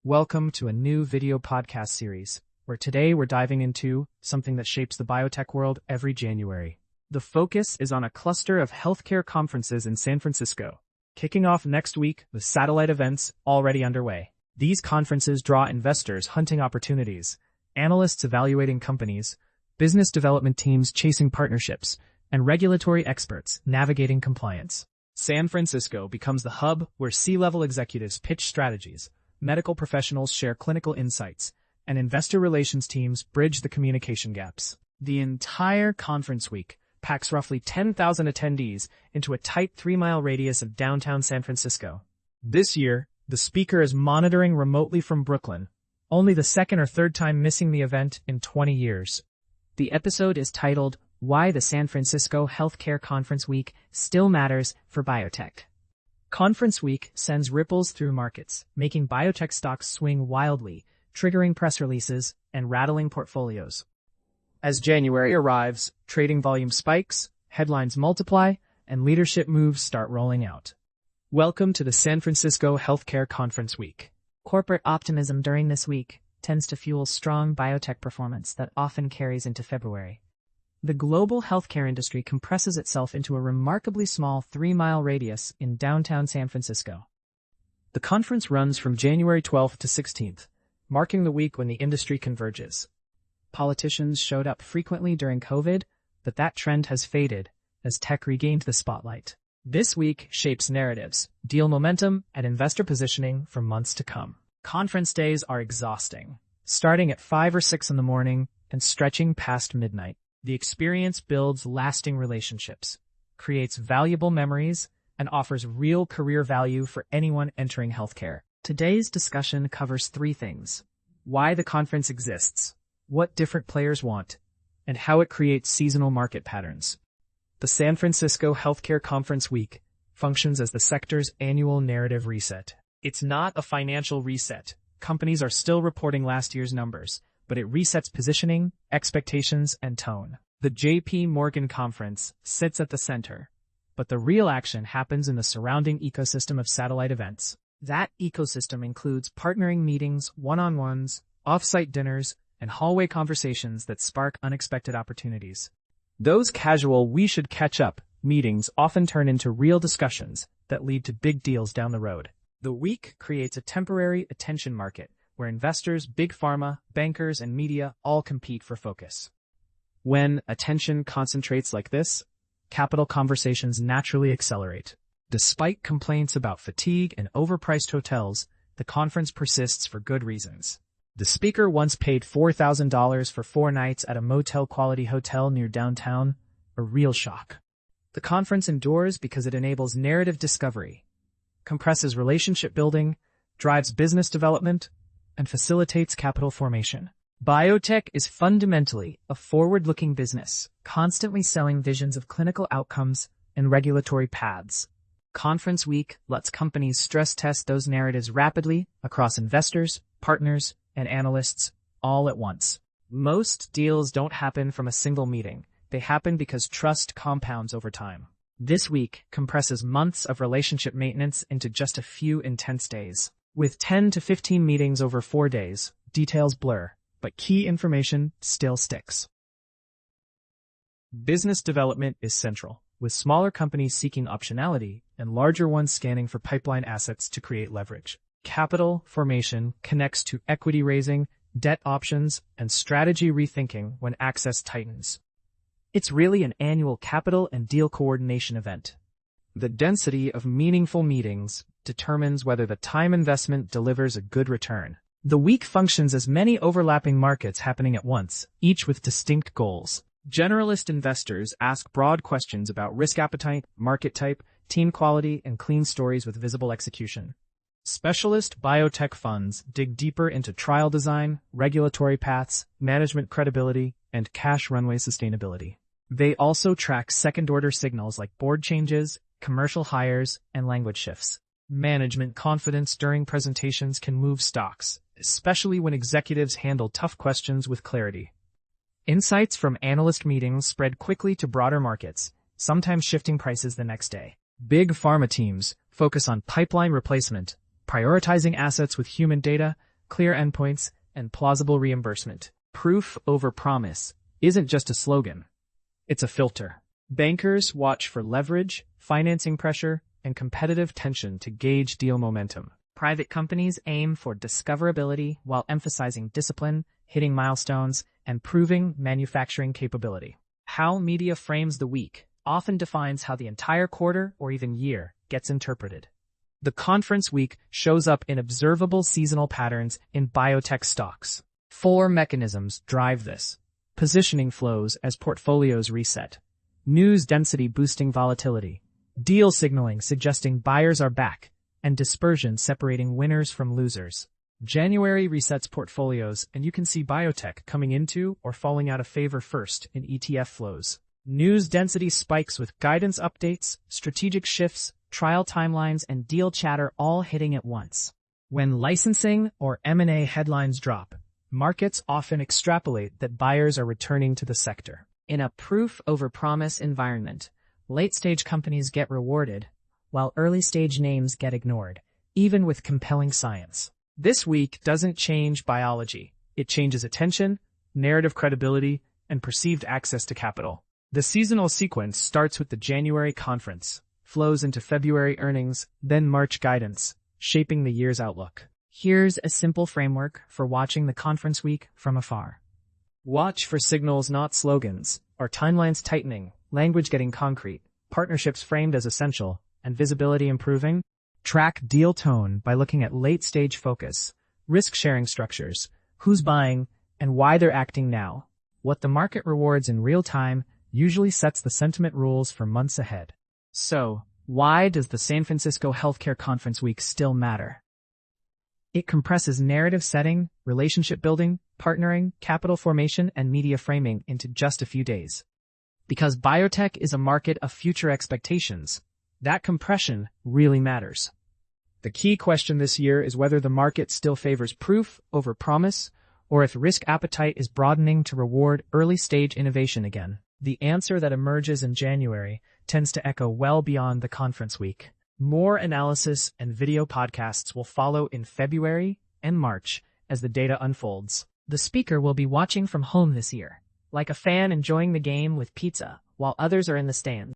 Welcome to a new video podcast series, where today we're diving into something that shapes the biotech world every January. The focus is on a cluster of healthcare conferences in San Francisco, kicking off next week with satellite events already underway. These conferences draw investors hunting opportunities, analysts evaluating companies, business development teams chasing partnerships, and regulatory experts navigating compliance. San Francisco becomes the hub where C-level executives pitch strategies, medical professionals share clinical insights, and investor relations teams bridge the communication gaps. The entire conference week packs roughly 10,000 attendees into a tight 3-mile radius of downtown San Francisco. This year, the speaker is monitoring remotely from Brooklyn, only the second or third time missing the event in 20 years. The episode is titled, Why the San Francisco Healthcare Conference Week Still Matters for Biotech. Conference week sends ripples through markets, making biotech stocks swing wildly, triggering press releases and rattling portfolios. As January arrives, trading volume spikes, headlines multiply, and leadership moves start rolling out. Welcome to the San Francisco Healthcare Conference Week. Corporate optimism during this week tends to fuel strong biotech performance that often carries into February. The global healthcare industry compresses itself into a remarkably small 3-mile radius in downtown San Francisco. The conference runs from January 12th to 16th, marking the week when the industry converges. Politicians showed up frequently during COVID, but that trend has faded as tech regained the spotlight. This week shapes narratives, deal momentum, and investor positioning for months to come. Conference days are exhausting, starting at 5 or 6 in the morning and stretching past midnight. The experience builds lasting relationships, creates valuable memories, and offers real career value for anyone entering healthcare. Today's discussion covers 3 things: why the conference exists, what different players want, and how it creates seasonal market patterns. The San Francisco Healthcare Conference Week functions as the sector's annual narrative reset. It's not a financial reset. Companies are still reporting last year's numbers, but it resets positioning, expectations, and tone. The J.P. Morgan conference sits at the center, but the real action happens in the surrounding ecosystem of satellite events. That ecosystem includes partnering meetings, one-on-ones, off-site dinners, and hallway conversations that spark unexpected opportunities. Those casual "we should catch up" meetings often turn into real discussions that lead to big deals down the road. The week creates a temporary attention market where investors, big pharma, bankers, and media all compete for focus. When attention concentrates like this, capital conversations naturally accelerate. Despite complaints about fatigue and overpriced hotels, the conference persists for good reasons. The speaker once paid $4,000 for 4 nights at a motel-quality hotel near downtown, a real shock. The conference endures because it enables narrative discovery, compresses relationship building, drives business development, and facilitates capital formation. Biotech is fundamentally a forward-looking business, constantly selling visions of clinical outcomes and regulatory paths. Conference week lets companies stress test those narratives rapidly across investors, partners, and analysts all at once. Most deals don't happen from a single meeting. They happen because trust compounds over time. This week compresses months of relationship maintenance into just a few intense days. With 10 to 15 meetings over 4 days, details blur, but key information still sticks. Business development is central, with smaller companies seeking optionality and larger ones scanning for pipeline assets to create leverage. Capital formation connects to equity raising, debt options, and strategy rethinking when access tightens. It's really an annual capital and deal coordination event. The density of meaningful meetings determines whether the time investment delivers a good return. The week functions as many overlapping markets happening at once, each with distinct goals. Generalist investors ask broad questions about risk appetite, market type, team quality, and clean stories with visible execution. Specialist biotech funds dig deeper into trial design, regulatory paths, management credibility, and cash runway sustainability. They also track second-order signals like board changes, commercial hires, and language shifts. Management confidence during presentations can move stocks, especially when executives handle tough questions with clarity. Insights from analyst meetings spread quickly to broader markets, sometimes shifting prices the next day. Big pharma teams focus on pipeline replacement, prioritizing assets with human data, clear endpoints, and plausible reimbursement. Proof over promise isn't just a slogan. It's a filter. Bankers watch for leverage, financing pressure, and competitive tension to gauge deal momentum. Private companies aim for discoverability while emphasizing discipline, hitting milestones, and proving manufacturing capability. How media frames the week often defines how the entire quarter or even year gets interpreted. The conference week shows up in observable seasonal patterns in biotech stocks. 4 mechanisms drive this: positioning flows as portfolios reset, news density boosting volatility, deal signaling suggesting buyers are back, and dispersion separating winners from losers. January resets portfolios, and you can see biotech coming into or falling out of favor first in ETF flows. News density spikes with guidance updates, strategic shifts, trial timelines, and deal chatter all hitting at once. When licensing or M&A headlines drop, markets often extrapolate that buyers are returning to the sector. In a proof-over-promise environment, late-stage companies get rewarded, while early-stage names get ignored, even with compelling science. This week doesn't change biology. It changes attention, narrative credibility, and perceived access to capital. The seasonal sequence starts with the January conference, flows into February earnings, then March guidance, shaping the year's outlook. Here's a simple framework for watching the conference week from afar. Watch for signals, not slogans. Are timelines tightening, language getting concrete, partnerships framed as essential, and visibility improving? Track deal tone by looking at late-stage focus, risk-sharing structures, who's buying, and why they're acting now. What the market rewards in real time usually sets the sentiment rules for months ahead. So, why does the San Francisco Healthcare Conference Week still matter? It compresses narrative setting, relationship building, partnering, capital formation, and media framing into just a few days. Because biotech is a market of future expectations, that compression really matters. The key question this year is whether the market still favors proof over promise, or if risk appetite is broadening to reward early-stage innovation again. The answer that emerges in January tends to echo well beyond the conference week. More analysis and video podcasts will follow in February and March as the data unfolds. The speaker will be watching from home this year, like a fan enjoying the game with pizza, while others are in the stands.